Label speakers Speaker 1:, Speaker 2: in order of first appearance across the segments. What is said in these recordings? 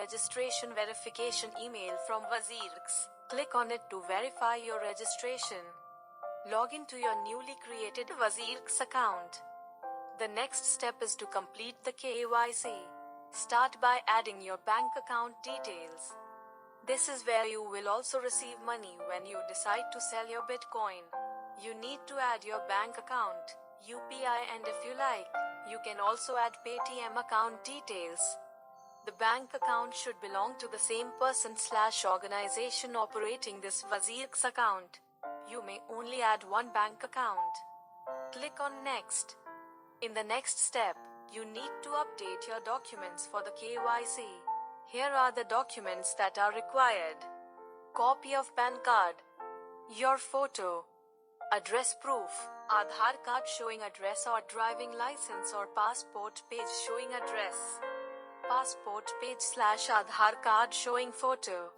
Speaker 1: registration verification email from WazirX. Click on it to verify your registration. Log into your newly created WazirX account. The next step is to complete the KYC. Start by adding your bank account details. This is where you will also receive money when you decide to sell your Bitcoin. You need to add your bank account, UPI, and if you like, you can also add Paytm account details. The bank account should belong to the same person/organization operating this WazirX account. You may only add one bank account. Click on Next. In the next step, you need to update your documents for the KYC. Here are the documents that are required. Copy of PAN card, your photo, address proof, Aadhaar card showing address or driving license or passport page showing address, passport page/Aadhaar card showing photo.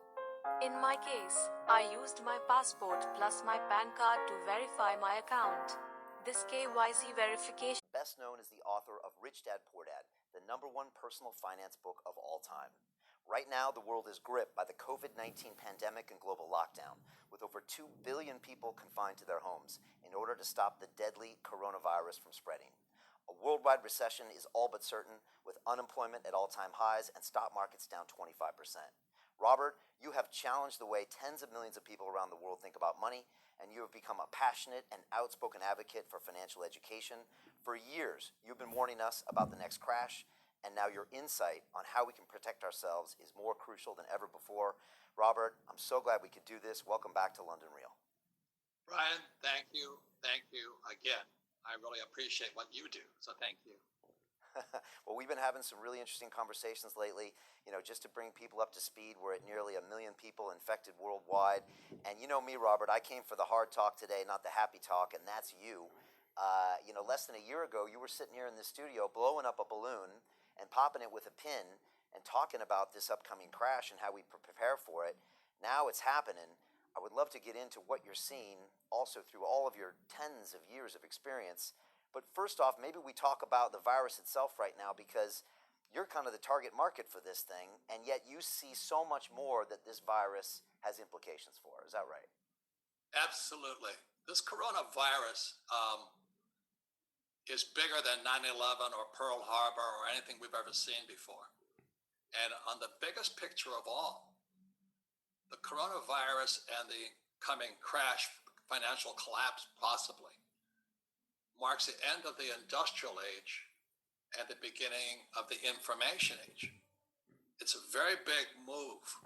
Speaker 1: In my case, I used my passport plus my PAN card to verify my account. This KYC verification.
Speaker 2: Best known as the author of Rich Dad Poor Dad, the #1 personal finance book of all time. Right now, the world is gripped by the COVID-19 pandemic and global lockdown, with over 2 billion people confined to their homes in order to stop the deadly coronavirus from spreading. A worldwide recession is all but certain, with unemployment at all-time highs and stock markets down 25%. Robert, you have challenged the way tens of millions of people around the world think about money, and you have become a passionate and outspoken advocate for financial education. For years, you've been warning us about the next crash, and now your insight on how we can protect ourselves is more crucial than ever before. Robert, I'm so glad we could do this. Welcome back to London Real.
Speaker 3: Brian, thank you. Thank you again. I really appreciate what you do, so thank you.
Speaker 2: Well, we've been having some really interesting conversations lately. Just to bring people up to speed, we're at nearly 1 million people infected worldwide. And you know me, Robert, I came for the hard talk today, not the happy talk, and that's you. Less than a year ago, you were sitting here in the studio blowing up a balloon and popping it with a pin and talking about this upcoming crash and how we prepare for it. Now it's happening. I would love to get into what you're seeing also through all of your tens of years of experience. But first off, maybe we talk about the virus itself right now, because you're kind of the target market for this thing, and yet you see so much more that this virus has implications for. Is that right?
Speaker 3: Absolutely. This coronavirus is bigger than 9/11 or Pearl Harbor or anything we've ever seen before. And on the biggest picture of all, the coronavirus and the coming crash, financial collapse possibly, marks the end of the industrial age and the beginning of the information age. It's a very big move.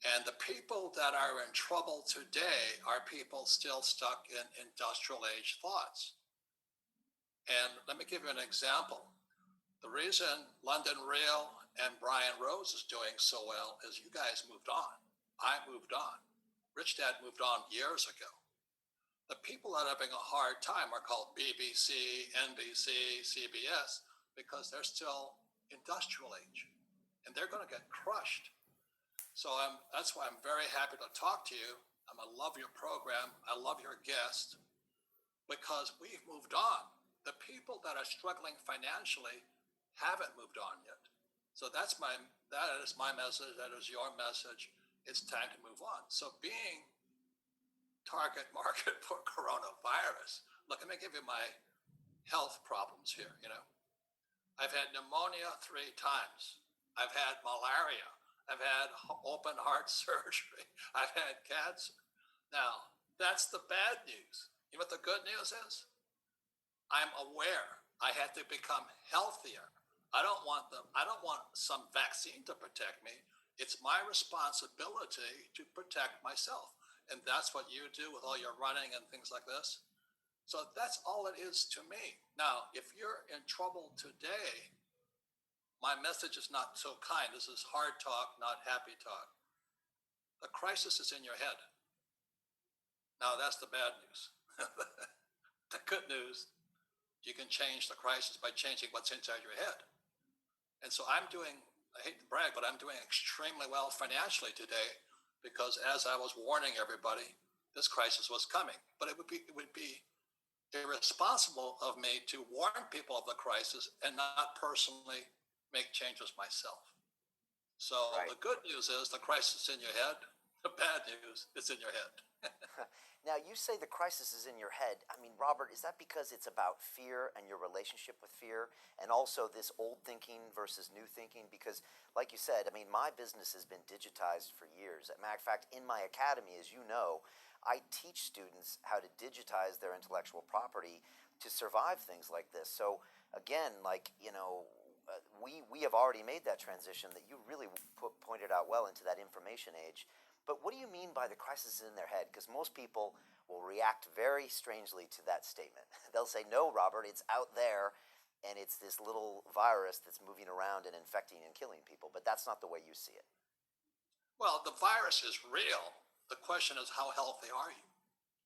Speaker 3: And the people that are in trouble today are people still stuck in industrial age thoughts. And let me give you an example. The reason London Real and Brian Rose is doing so well is you guys moved on. I moved on. Rich Dad moved on years ago. The people that are having a hard time are called BBC, NBC, CBS, because they're still industrial age, and they're going to get crushed. So that's why I'm very happy to talk to you. I love your program. I love your guest, because we've moved on. The people that are struggling financially haven't moved on yet. So that is my message. That is your message. It's time to move on. So being target market for coronavirus. Look, let me give you my health problems here. I've had pneumonia 3 times. I've had malaria. I've had open heart surgery. I've had cancer. Now, that's the bad news. You know what the good news is? I'm aware I had to become healthier. I don't want some vaccine to protect me. It's my responsibility to protect myself. And that's what you do with all your running and things like this. So that's all it is to me. Now, if you're in trouble today, my message is not so kind. This is hard talk, not happy talk. The crisis is in your head. Now, that's the bad news. The good news, you can change the crisis by changing what's inside your head. And so I hate to brag, but I'm doing extremely well financially today, because as I was warning everybody, this crisis was coming. But it would be irresponsible of me to warn people of the crisis and not personally make changes myself. So
Speaker 2: Right.
Speaker 3: the good news is the crisis is in your head. The bad news is in your head.
Speaker 2: Now, you say the crisis is in your head. I mean, Robert, is that because it's about fear and your relationship with fear, and also this old thinking versus new thinking? Because, like you said, I mean, my business has been digitized for years. As a matter of fact, in my academy, as you know, I teach students how to digitize their intellectual property to survive things like this. So, again, like, we have already made that transition that you really pointed out well into that information age. But what do you mean by the crisis is in their head? Because most people will react very strangely to that statement. They'll say, no, Robert, it's out there, and it's this little virus that's moving around and infecting and killing people. But that's not the way you see it.
Speaker 3: Well, the virus is real. The question is, how healthy are you?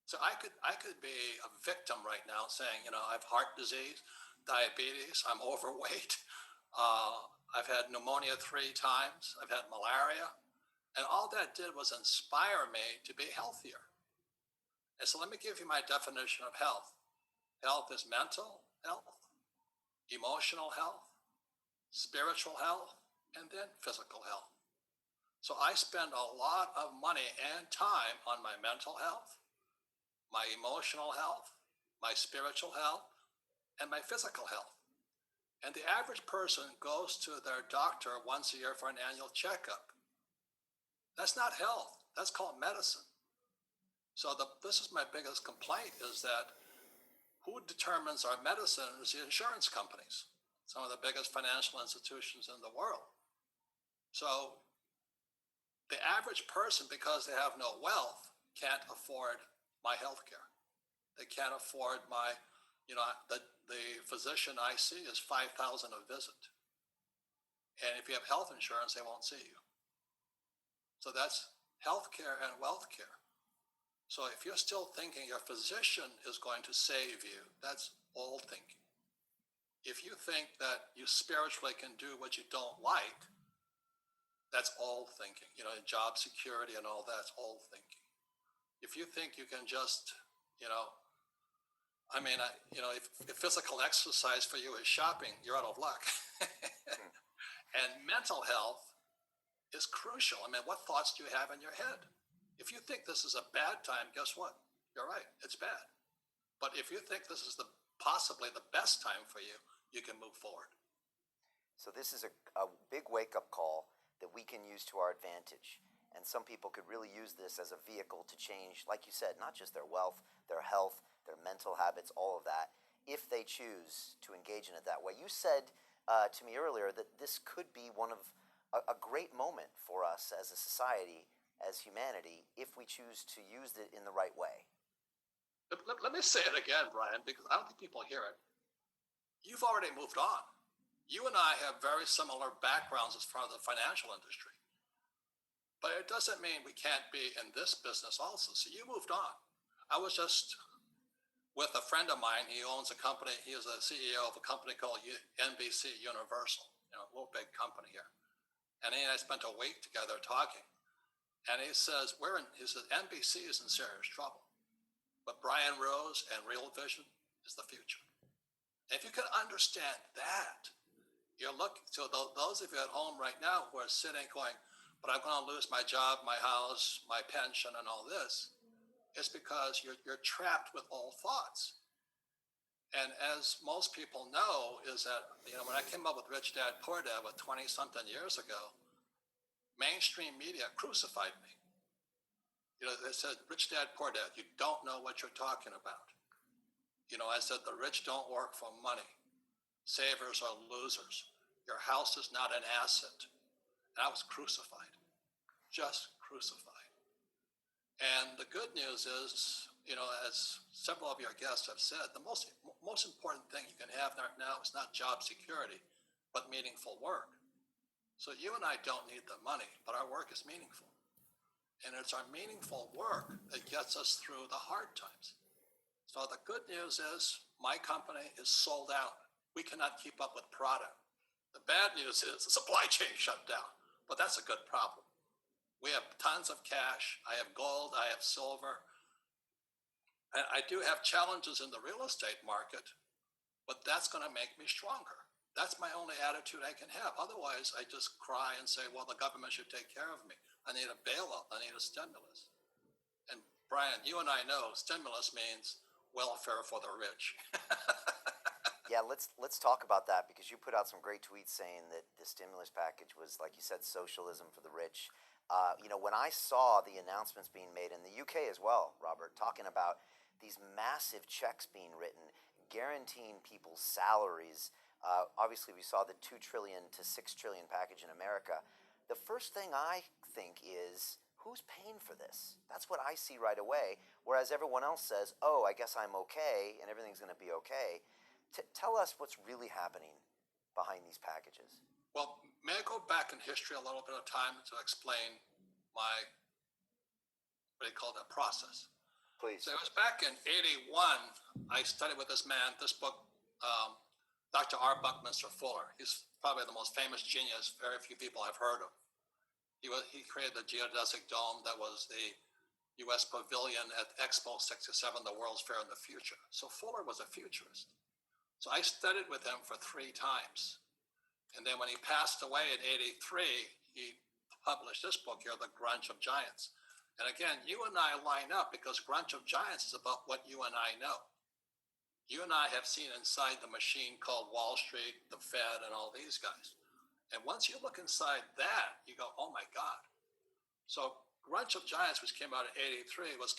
Speaker 3: So I could be a victim right now saying, I have heart disease, diabetes, I'm overweight, I've had pneumonia 3 times, I've had malaria. And all that did was inspire me to be healthier. And so let me give you my definition of health. Health is mental health, emotional health, spiritual health, and then physical health. So I spend a lot of money and time on my mental health, my emotional health, my spiritual health, and my physical health. And the average person goes to their doctor once a year for an annual checkup. That's not health. That's called medicine. So this is my biggest complaint, is that who determines our medicine is the insurance companies, some of the biggest financial institutions in the world. So the average person, because they have no wealth, can't afford my health care. They can't afford my, the physician I see is $5,000 a visit. And if you have health insurance, they won't see you. So that's healthcare and wealth care. So if you're still thinking your physician is going to save you, that's old thinking. If you think that you spiritually can do what you don't like, that's old thinking. Job security and all that's old thinking. If you think you can just, if physical exercise for you is shopping, you're out of luck. And mental health is crucial. What thoughts do you have in your head? If you think this is a bad time, guess what? You're right, it's bad. But if you think this is possibly the best time for you, you can move forward.
Speaker 2: So this is a big wake-up call that we can use to our advantage. And some people could really use this as a vehicle to change, like you said, not just their wealth, their health, their mental habits, all of that, if they choose to engage in it that way. You said to me earlier that this could be one of a great moment for us as a society, as humanity, if we choose to use it in the right way.
Speaker 3: Let me say it again, Brian, because I don't think people hear it. You've already moved on. You and I have very similar backgrounds as far as the financial industry. But it doesn't mean we can't be in this business also. So you moved on. I was just with a friend of mine. He owns a company. He is a CEO of a company called NBC Universal, a little big company here. And he and I spent a week together talking. And he says, NBC is in serious trouble. But Brian Rose and Real Vision is the future. And if you can understand that, you're looking, so those of you at home right now who are sitting going, but I'm going to lose my job, my house, my pension, and all this, it's because you're trapped with old thoughts. And as most people know, is that, when I came up with Rich Dad Poor Dad with 20-something years ago, mainstream media crucified me. They said, Rich Dad Poor Dad, you don't know what you're talking about. I said, the rich don't work for money. Savers are losers. Your house is not an asset. And I was crucified, just crucified. And the good news is, as several of your guests have said, the most important thing you can have now is not job security, but meaningful work. So you and I don't need the money, but our work is meaningful. And it's our meaningful work that gets us through the hard times. So the good news is my company is sold out. We cannot keep up with product. The bad news is the supply chain shut down, but that's a good problem. We have tons of cash. I have gold. I have silver. And I do have challenges in the real estate market, but that's going to make me stronger That's my only attitude I can have. Otherwise, I just cry and say, well, the government should take care of me. I need a bailout. I need a stimulus. And Brian, you and I know stimulus means welfare for the rich.
Speaker 2: Yeah, let's talk about that, because you put out some great tweets saying that the stimulus package was, like you said, socialism for the rich. When I saw the announcements being made in the UK as well, Robert, talking about these massive checks being written, guaranteeing people's salaries. Obviously, we saw the 2 trillion to 6 trillion package in America. The first thing I think is, who's paying for this? That's what I see right away. Whereas everyone else says, oh, I guess I'm okay and everything's going to be okay. Tell us what's really happening behind these packages.
Speaker 3: Well, may I go back in history a little bit of time to explain my, what do you call that, process?
Speaker 2: Please.
Speaker 3: So it was back in 81, I studied with this man, this book, Dr. R. Buckminster Fuller. He's probably the most famous genius very few people have heard of. He created the geodesic dome that was the U.S. pavilion at Expo 67, the World's Fair in the future. So Fuller was a futurist. So I studied with him for 3 times. And then when he passed away in 83, he published this book here, The Grunge of Giants. And again, you and I line up because Grunge of Giants is about what you and I know. You and I have seen inside the machine called Wall Street, the Fed, and all these guys. And once you look inside that, you go, oh my God. So Grunge of Giants, which came out in 83, was